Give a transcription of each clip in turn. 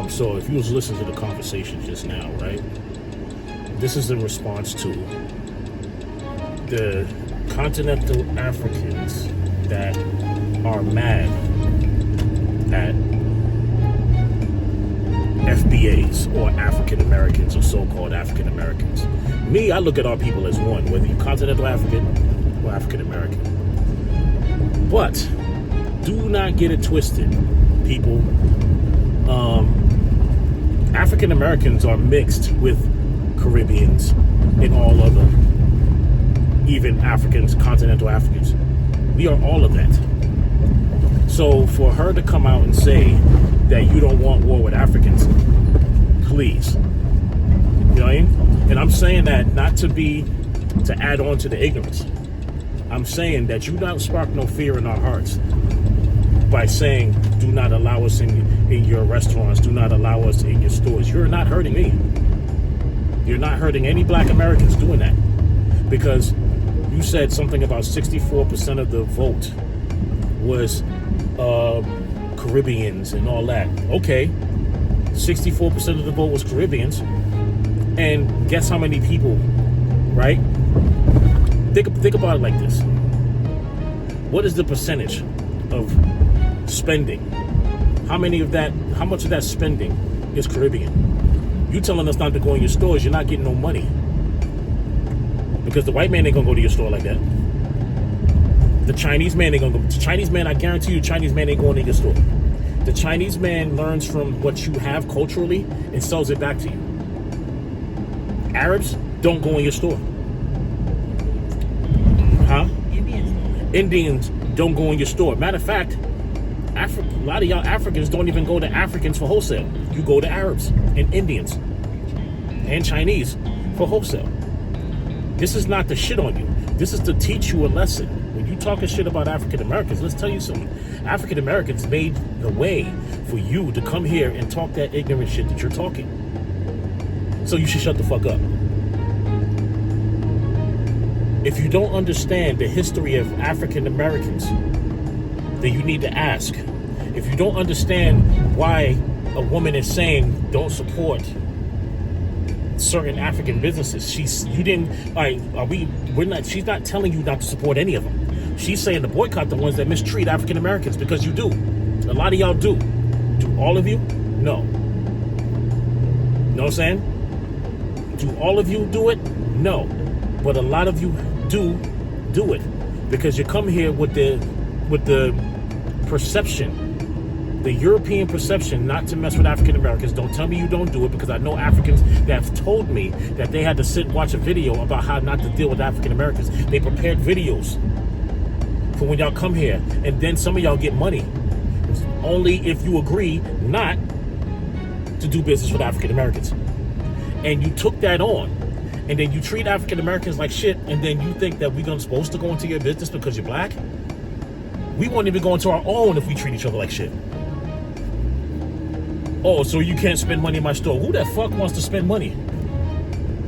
So if you was listening to the conversation just now, right? This is in response to the continental Africans that are mad at FBAs or African Americans or so-called African Americans. Me, I look at our people as one, whether you're continental African or African American. But do not get it twisted, people. African Americans are mixed with Caribbeans and all other, even Africans, continental Africans. We are all of that. So for her to come out and say that you don't want war with Africans, please. You know what I mean? And I'm saying that not to add on to the ignorance. I'm saying that you don't spark no fear in our hearts by saying, do not allow us in your restaurants, do not allow us in your stores. You're not hurting me. You're not hurting any black Americans doing that. Because you said something about 64% of the vote was Caribbeans and all that. Okay, 64% of the vote was Caribbeans. And guess how many people, right? Think about it like this. What is the percentage of spending? How much of that spending is Caribbean? You telling us not to go in your stores, you're not getting no money. Because the white man ain't gonna go to your store like that. The Chinese man ain't gonna go. The Chinese man, I guarantee you, the Chinese man ain't going in your store. The Chinese man learns from what you have culturally and sells it back to you. Arabs don't go in your store. Huh? Indians don't go in your store. Matter of fact, a lot of y'all Africans don't even go to Africans for wholesale. You go to Arabs and Indians and Chinese for wholesale. This is not to shit on you. This is to teach you a lesson. When you talking shit about African Americans, let's tell you something. African Americans made the way for you to come here and talk that ignorant shit that you're talking. So you should shut the fuck up. If you don't understand the history of African Americans, then you need to ask. If you don't understand why a woman is saying don't support certain African businesses, she's not telling you not to support any of them. She's saying to boycott the ones that mistreat African Americans, because you do. A lot of y'all do. Do all of you? No. Know what I'm saying? Do all of you do it? No. But a lot of you do it, because you come here with the perception, the European perception, not to mess with African Americans. Don't tell me you don't do it, because I know Africans that have told me that they had to sit and watch a video about how not to deal with African Americans. They prepared videos for when y'all come here, and then some of y'all get money only if you agree not to do business with African Americans. And you took that on, and then you treat African Americans like shit, and then you think that we're supposed to go into your business because you're black? We won't even go into our own if we treat each other like shit. Oh, so you can't spend money in my store. Who the fuck wants to spend money?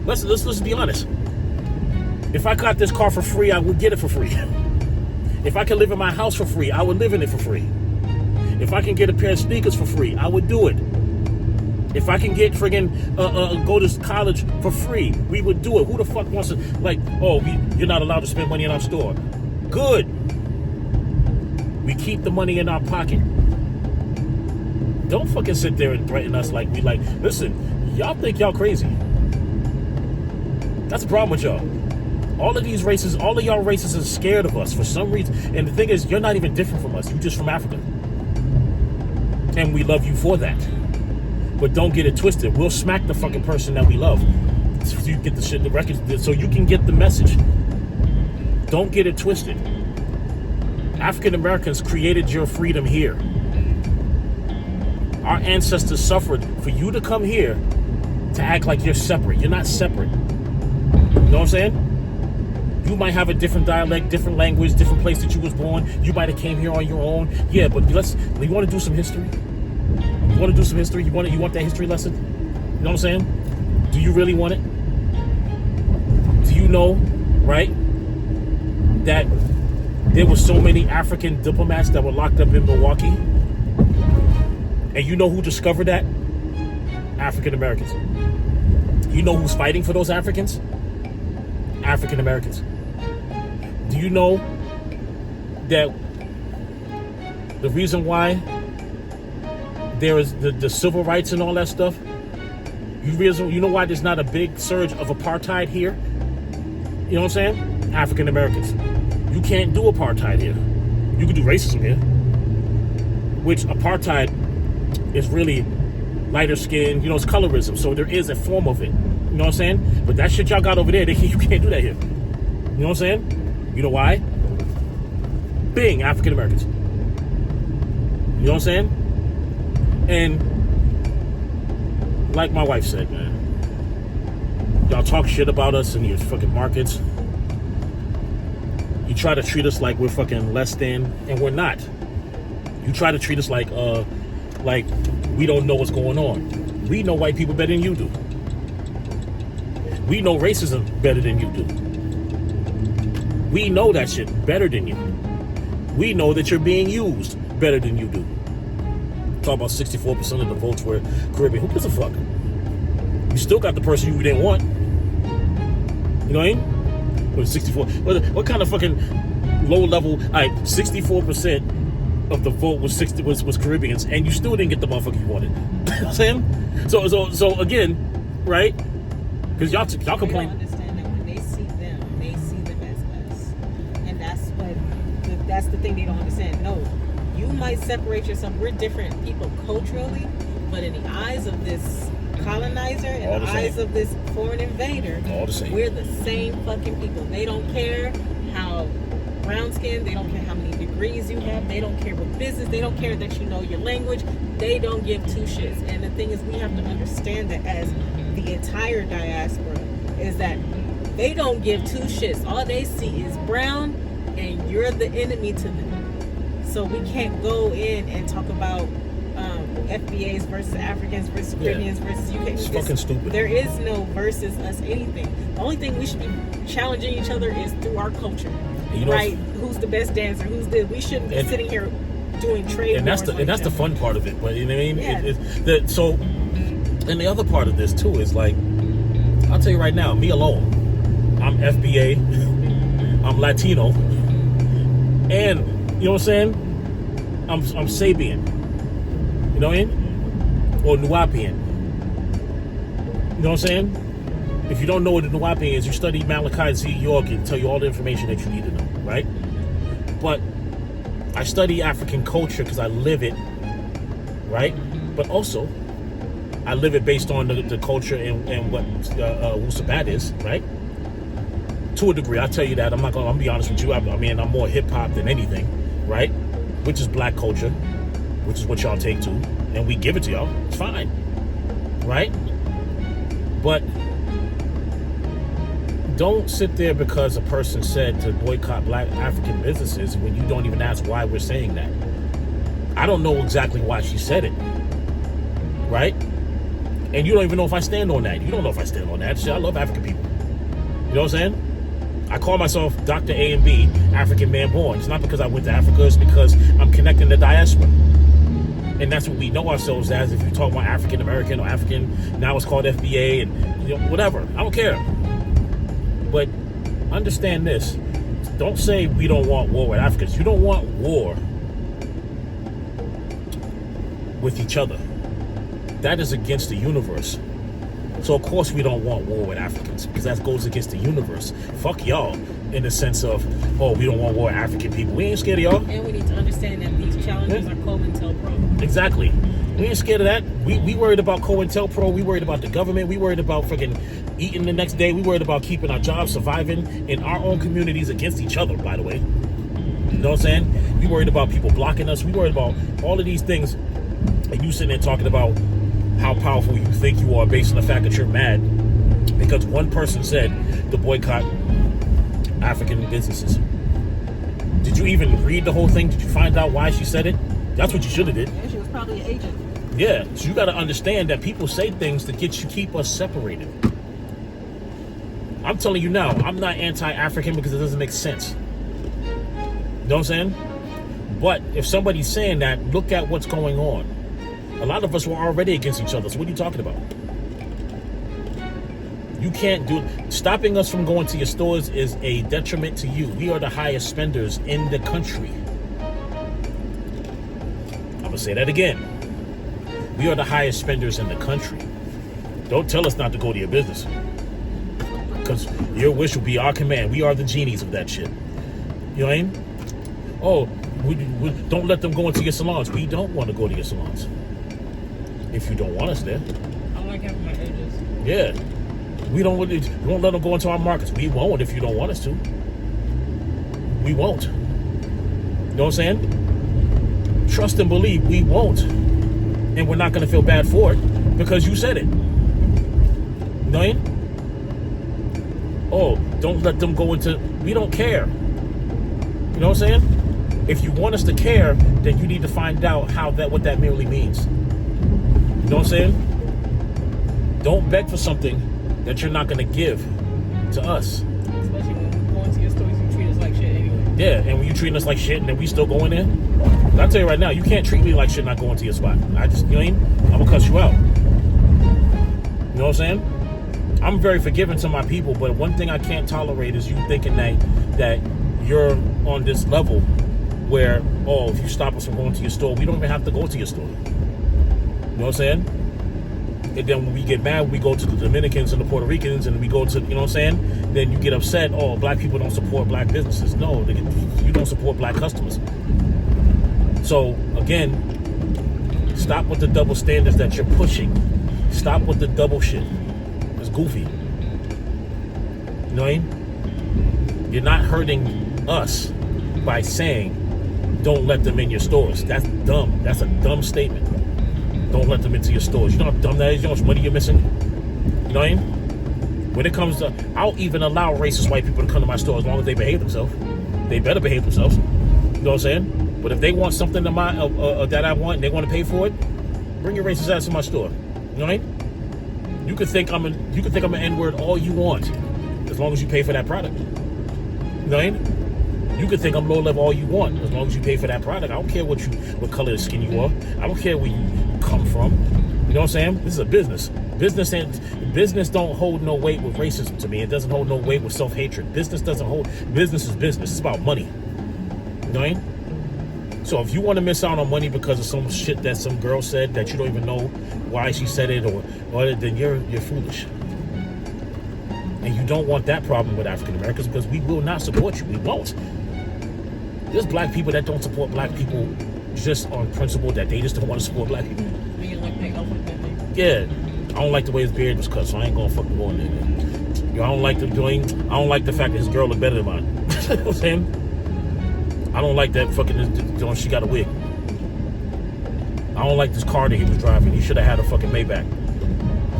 Let's be honest. If I got this car for free, I would get it for free. If I could live in my house for free, I would live in it for free. If I can get a pair of sneakers for free, I would do it. If I can get go to college for free, we would do it. Who the fuck wants to, you're not allowed to spend money in our store? Good. We keep the money in our pocket. Don't fucking sit there and threaten us listen, y'all think y'all crazy. That's the problem with y'all. All of y'all races are scared of us for some reason. And the thing is, you're not even different from us. You're just from Africa. And we love you for that. But don't get it twisted. We'll smack the fucking person that we love. So you get the shit, the records, so you can get the message. Don't get it twisted. African Americans created your freedom here. Our ancestors suffered for you to come here to act like you're separate. You're not separate. You know what I'm saying? You might have a different dialect, different language, different place that you was born. You might have came here on your own. Yeah, but you want to do some history? You want to do some history? You want that history lesson? You know what I'm saying? Do you really want it? Do you know, right, that there were so many African diplomats that were locked up in Milwaukee? And you know who discovered that? African Americans. You know who's fighting for those Africans? African Americans. Do you know that the reason why there is the civil rights and all that stuff? You know why there's not a big surge of apartheid here? You know what I'm saying? African Americans. You can't do apartheid here. You can do racism here. Which apartheid is really lighter skin, it's colorism. So there is a form of it. You know what I'm saying? But that shit y'all got over there, you can't do that here. You know what I'm saying? You know why? Bing, African Americans. You know what I'm saying? And like my wife said, man, y'all talk shit about us in your fucking markets. You try to treat us like we're fucking less than, and we're not. You try to treat us like we don't know what's going on. We know white people better than you do. We know racism better than you do. We know that shit better than you. We know that you're being used better than you do. Talk about 64% of the votes were Caribbean. Who gives a fuck? You still got the person you didn't want. You know what I mean? What, 64? What kind of fucking low level? 64% of the vote was Caribbeans, and you still didn't get the motherfucker you wanted. You know what I'm saying? So again, right? Because y'all complain. They don't understand that when they see them as us, and that's the thing they don't understand. No, you might separate yourself. We're different people culturally, but in the eyes of this colonizer, in the eyes of this foreign invader, we're the same fucking people. They don't care how brown skinned, they don't care how many degrees you have, they don't care what business, they don't care that you know your language, they don't give two shits. And the thing is, we have to understand that as the entire diaspora, is that they don't give two shits. All they see is brown, and you're the enemy to them. So we can't go in and talk about FBAs versus Africans versus Caribbeans versus UK. It's fucking stupid. There is no versus us anything. The only thing we should be challenging each other is through our culture. Right? Who's the best dancer? We shouldn't be sitting here doing trade wars. And that's the fun part of it. But you know what I mean? Yeah. And the other part of this too is like, I'll tell you right now, me alone, I'm FBA, I'm Latino, and you know what I'm saying? I'm Sabian. You know what I mean? Or Nuapian. You know what I'm saying? If you don't know what a Nuapian is, you study Malachi Z. York and tell you all the information that you need to know, right? But I study African culture because I live it, right? But also, I live it based on the culture and what Wusabat is, right? To a degree, I'll tell you that. I'm gonna be honest with you. I mean, I'm more hip hop than anything, right? Which is black culture, which is what y'all take to, and we give it to y'all. It's fine, right? But don't sit there because a person said to boycott black African businesses when you don't even ask why we're saying that. I don't know exactly why she said it, right? And you don't even know if I stand on that. You don't know if I stand on that. Shit, I love African people. You know what I'm saying? I call myself Dr. A and B, African man born. It's not because I went to Africa. It's because I'm connecting the diaspora. And that's what we know ourselves as. If you talk about African American or African, now it's called FBA and whatever. I don't care. But understand this. Don't say we don't want war with Africans. You don't want war with each other. That is against the universe. So of course we don't want war with Africans because that goes against the universe. Fuck y'all in the sense of, oh, we don't want war with African people. We ain't scared of y'all. And we need to understand that these challenges are COINTELPRO. Exactly. We ain't scared of that. We worried about COINTELPRO. We worried about the government. We worried about freaking eating the next day. We worried about keeping our jobs, surviving in our own communities against each other, by the way. You know what I'm saying? We worried about people blocking us. We worried about all of these things. And you sitting there talking about how powerful you think you are based on the fact that you're mad because one person said to boycott African businesses. Did you even read the whole thing? Did you find out why she said it? That's what you should have did. Yeah, she was probably an agent. Yeah, so you got to understand that people say things to keep us separated. I'm telling you now, I'm not anti-African because it doesn't make sense. You know what I'm saying? But if somebody's saying that, look at what's going on. A lot of us were already against each other. So what are you talking about? You can't do it. Stopping us from going to your stores is a detriment to you. We are the highest spenders in the country. I'm going to say that again. We are the highest spenders in the country. Don't tell us not to go to your business. Because your wish will be our command. We are the genies of that shit. You know what I mean? Oh, we don't let them go into your salons. We don't want to go to your salons. If you don't want us there. I like having my edges. Yeah. We won't let them go into our markets. We won't if you don't want us to. We won't. You know what I'm saying? Trust and believe we won't. And we're not going to feel bad for it because you said it. You know what I mean? Oh, don't let them go into... We don't care. You know what I'm saying? If you want us to care, then you need to find out what that merely means. You know what I'm saying? Don't beg for something that you're not going to give to us. Especially when we go into your stores, you treat us like shit anyway. Yeah, and when you treating us like shit and then we still go in there, I'll tell you right now, you can't treat me like shit not going to your spot. You know what I mean? I'm going to cuss you out. You know what I'm saying? I'm very forgiving to my people, but one thing I can't tolerate is you thinking that you're on this level where, oh, if you stop us from going to your store, we don't even have to go to your store. You know what I'm saying? And then when we get mad, we go to the Dominicans and the Puerto Ricans and we go to, you know what I'm saying? Then you get upset, oh, black people don't support black businesses. No, you don't support black customers. So, again, stop with the double standards that you're pushing. Stop with the double shit. It's goofy. You know what I mean? You're not hurting us by saying, don't let them in your stores. That's dumb. That's a dumb statement. Don't let them into your stores. You know how dumb that is? You know how much money you're missing? You know what I mean? When it comes to... I'll even allow racist white people to come to my store as long as they behave themselves. They better behave themselves. You know what I'm saying? But if they want something that I want and they want to pay for it, bring your racist ass to my store. You know what I mean? You can think I'm an N-word all you want, as long as you pay for that product. You know what I mean? You can think I'm low level all you want, as long as you pay for that product. I don't care what color of skin you are. I don't care where you come from. You know what I'm saying? This is a business. Business don't hold no weight with racism to me. It doesn't hold no weight with self-hatred. Business is business. It's about money. You know what I mean? So if you want to miss out on money because of some shit that some girl said that you don't even know why she said it or then you're foolish. And you don't want that problem with African Americans because we will not support you. We won't. There's black people that don't support black people just on principle that they just don't want to support black people. Yeah. I don't like the way his beard was cut, so I ain't gonna fucking go in there. I don't like the fact that his girl looked better than mine. You know what I'm saying? I don't like that fucking she got a wig. I don't like this car that he was driving. He should have had a fucking Maybach.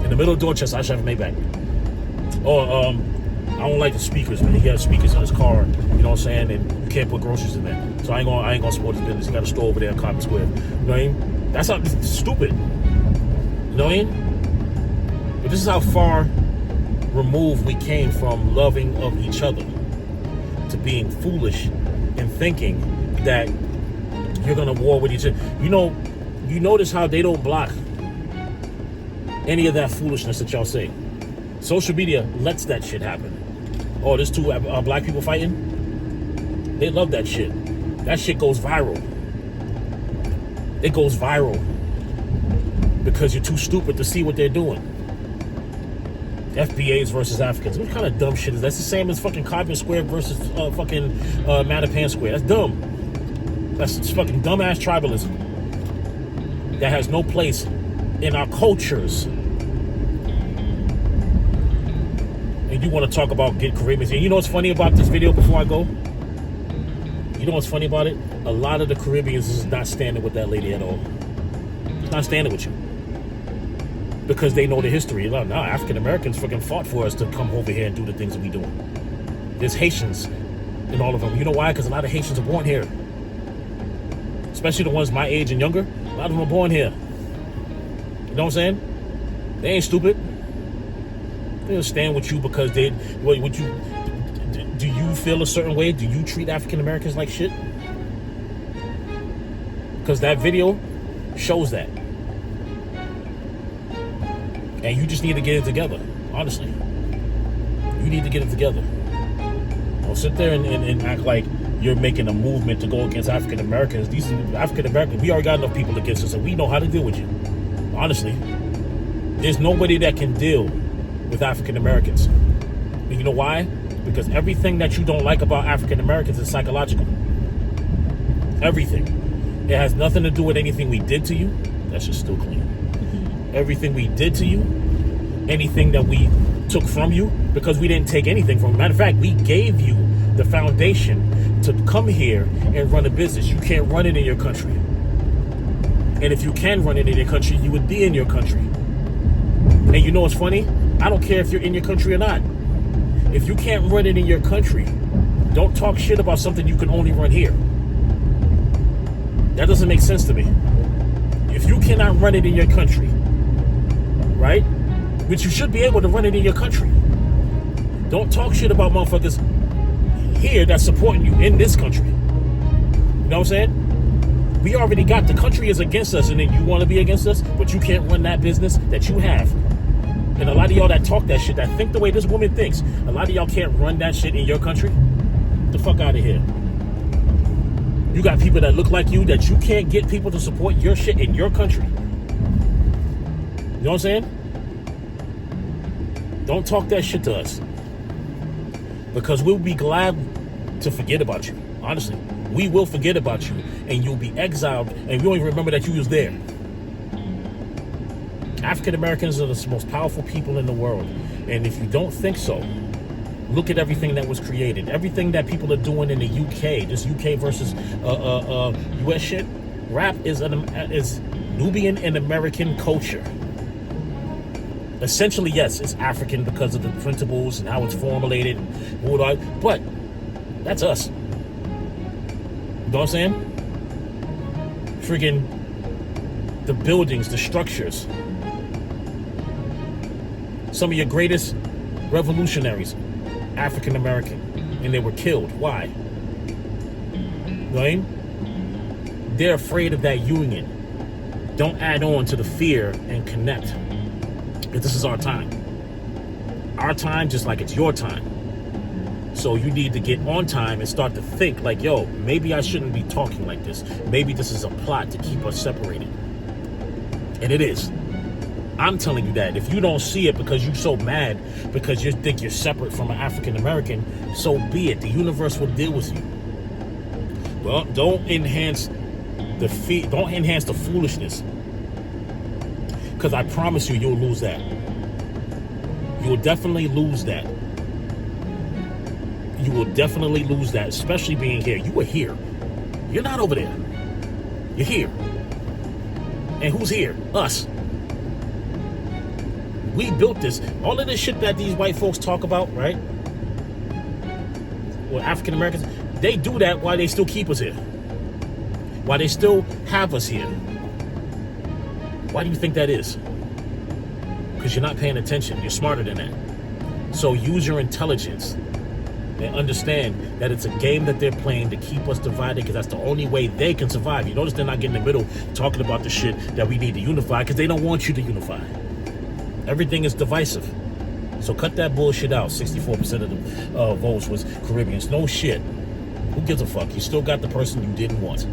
In the middle of Dorchester, I should have a Maybach. I don't like the speakers, man. He got speakers in his car, you know what I'm saying? And you can't put groceries in there. So I ain't gonna support his business. He got a store over there in Cotton Square. You know what I mean? That's not stupid. You know what I mean? But this is how far removed we came from loving of each other to being foolish and thinking that you're gonna war with each other. You notice how they don't block any of that foolishness that y'all say. Social media lets that shit happen. Oh, there's two black people fighting? They love that shit. That shit goes viral. It goes viral because you're too stupid to see what they're doing. FBAs versus Africans. What kind of dumb shit is that? That's the same as fucking Cobden Square versus fucking Mattapan Square. That's dumb. That's fucking dumbass tribalism that has no place in our cultures. And you want to talk about get Caribbeans. And you know what's funny about this video before I go? You know what's funny about it? A lot of the Caribbeans is not standing with that lady at all. Not standing with you. Because they know the history. No, African Americans fucking fought for us to come over here and do the things that we doing. There's Haitians in all of them. You know why? Because a lot of Haitians are born here. Especially the ones my age and younger. A lot of them are born here. You know what I'm saying? They ain't stupid. They don't stand with you because do you feel a certain way? Do you treat African Americans like shit? Because that video shows that. And you just need to get it together, honestly. You need to get it together. Don't sit there and act like you're making a movement to go against African Americans. These are African Americans. We already got enough people against us, and we know how to deal with you. Honestly, there's nobody that can deal with African Americans. And you know why? Because everything that you don't like about African Americans is psychological. Everything. It has nothing to do with anything we did to you. That's just still clean. Everything we did to you, anything that we took from you, because we didn't take anything from you. Matter of fact, we gave you the foundation to come here and run a business. You can't run it in your country. And if you can run it in your country, you would be in your country. And you know what's funny? I don't care if you're in your country or not. If you can't run it in your country, don't talk shit about something you can only run here. That doesn't make sense to me. If you cannot run it in your country, right? Which you should be able to run it in your country. Don't talk shit about motherfuckers here that's supporting you in this country. You know what I'm saying? We already got, the country is against us, and then you want to be against us, but you can't run that business that you have. And a lot of y'all that talk that shit, that think the way this woman thinks, a lot of y'all can't run that shit in your country. Get the fuck out of here. You got people that look like you that you can't get people to support your shit in your country. You know what I'm saying? Don't talk that shit to us. Because we'll be glad to forget about you. Honestly. We will forget about you. And you'll be exiled. And we won't even remember that you was there. African Americans are the most powerful people in the world. And if you don't think so, look at everything that was created. Everything that people are doing in the UK. This UK versus US shit. Rap is Nubian and American culture. Essentially, yes, it's African because of the principles and how it's formulated, but that's us. You know what I'm saying? Friggin' the buildings, the structures. Some of your greatest revolutionaries, African American, and they were killed. Why? You know what I mean? They're afraid of that union. Don't add on to the fear and connect. Because this is our time. Our time just like it's your time. So you need to get on time and start to think like, yo, maybe I shouldn't be talking like this. Maybe this is a plot to keep us separated. And it is. I'm telling you that. If you don't see it because you're so mad because you think you're separate from an African American, so be it. The universe will deal with you. Well, don't enhance the foolishness. Because I promise you, you'll lose that. You will definitely lose that. You will definitely lose that, especially being here. You were here. You're not over there. You're here. And who's here? Us. We built this. All of this shit that these white folks talk about, right? Well, African Americans, they do that while they still keep us here. While they still have us here. Why do you think that is? Because you're not paying attention. You're smarter than that. So use your intelligence and understand that it's a game that they're playing to keep us divided, because that's the only way they can survive. You notice they're not getting in the middle talking about the shit that we need to unify, because they don't want you to unify. Everything is divisive. So cut that bullshit out. 64% of the votes was Caribbeans. No shit. Who gives a fuck? You still got the person you didn't want.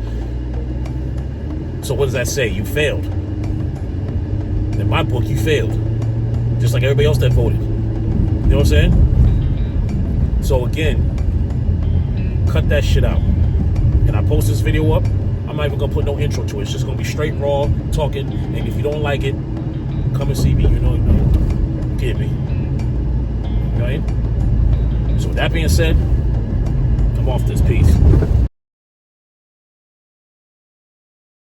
So what does that say? You failed. In my book, you failed. Just like everybody else that voted. You know what I'm saying? So again, cut that shit out. And I post this video up, I'm not even gonna put no intro to it. It's just gonna be straight raw talking. And if you don't like it, come and see me. You know, get me. You know what I mean? So with that being said, I'm off this piece.